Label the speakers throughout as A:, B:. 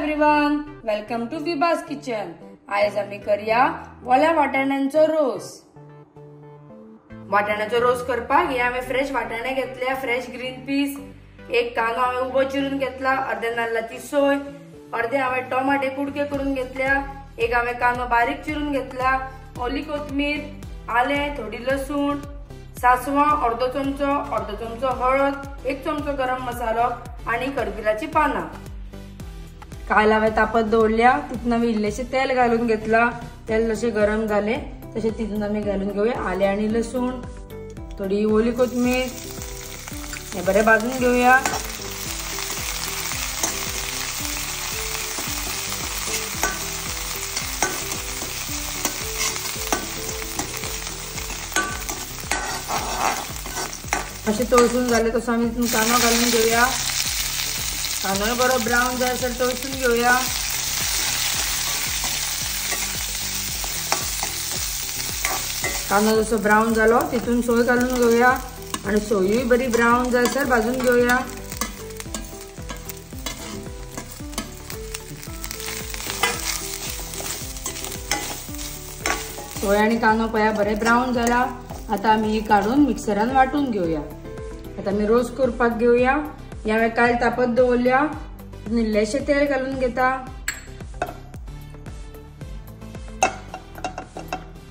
A: Everyone, welcome to Vibhas kitchen. आज आम्ही करूया ओल्या वाटाण्यांचो रोस। वाटाण्याचो रोस करपाक हे आम्ही फ्रेश वाटाणे घेतल्या, फ्रेश ग्रीन पीस, एक कांदो आम्ही उबो चिरून घेतला, अर्धे नाल्लाची सोय, अर्धे आम्ही टोमाटे कुडके करून घेतल्या, एक आम्ही कांदो बारीक चिरून घेतला, ओली कोथमीर, आले, थोडी लसूण, सासवां अर्धो चमचो हळद, एक चमचो गरम मसालो आणि करपिलाची पानां। काल हांवें तापत दवरल्या, तितून आमी इल्लेशें तेल घालून घेतला। तेल जशें गरम जाले तशें तितून आमी घालून घेवया आले आणि लसूण, थोडी ओली कोथमीर, हे बरें भाजून घेवया। अशें तळसून जाले तसो आमी तितून कांदो घालून घेवया। कांदो बरो ब्रावन जायसर तळसून घेवया। कांदो जसो ब्रावन जालो तितून सोय घालून घेवया आणि सोयूय बरी ब्रावन जायसर भाजून घेवया। सोय आणि कांदो पळया बरे ब्रावन जाला। आता आम्ही ही काढून मिक्सरान वाटून घेवया। आता आम्ही रोस करपाक घेवया। हांवें काल तापत दवरल्या, इल्लेशें तेल घालून घेता।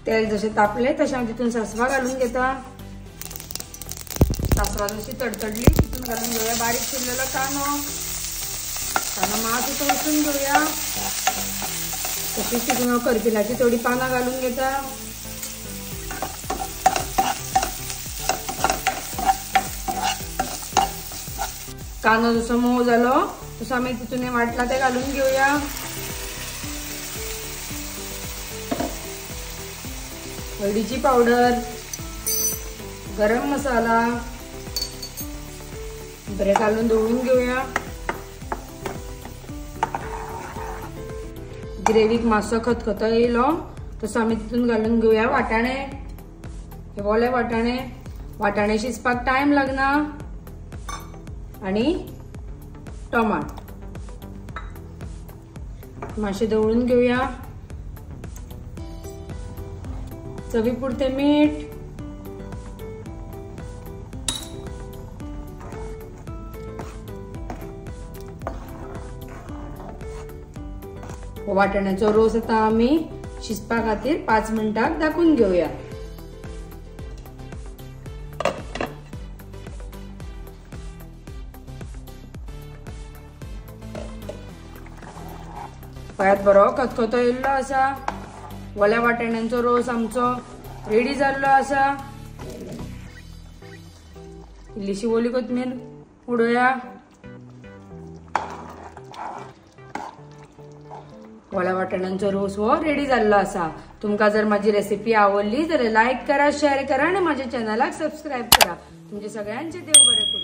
A: तेल जशें तापले तशें हांव तितून सासवां घालून घेता। सासवां जशी तडतडली तितून घालून घेवया बारीक चिरलेलो कांदो मातसो तळसून घेवया। तशीच तितून हांव करपिलाची थोडी पानां घालून घेता। कांदो जसो मोव जालो तसो आमी तितून वाटला ते घालून घेवया। हळदीची पावडर, गरम मसाला बरे घालून दवरून घेवया। ग्रेवीक मातसो खतखतो येयलो तसो आमी तितून घालून घेवया वाटाणे, हे ओले वाटाणे। वाटाणे शिजपाक टाइम लागना आणि टोमाट मातशें दवरून घेवया। चवी पुरते मीठ, वाटाण्याचो रोस आता आमी शिजपा खातीर 5 मिनिटांक धाकून घेवया। पळयात बरो खतखतो येयल्लो आसा। ओल्या वाटाण्यांचो रोस आमचो रेडी जाल्लो आसा। इल्लीशी ओली कोथमीर उडोवया। ओल्या वाटाण्यांचो रोस हो रेडी जाल्लो आसा। तुमकां जर माझी रेसिपी आवडली जाल्यार लाईक करा, शेअर करा आणि माझ्या चॅनलाक सबस्क्राईब करा। तुमचे सगळ्यांचे देव बरें करूं।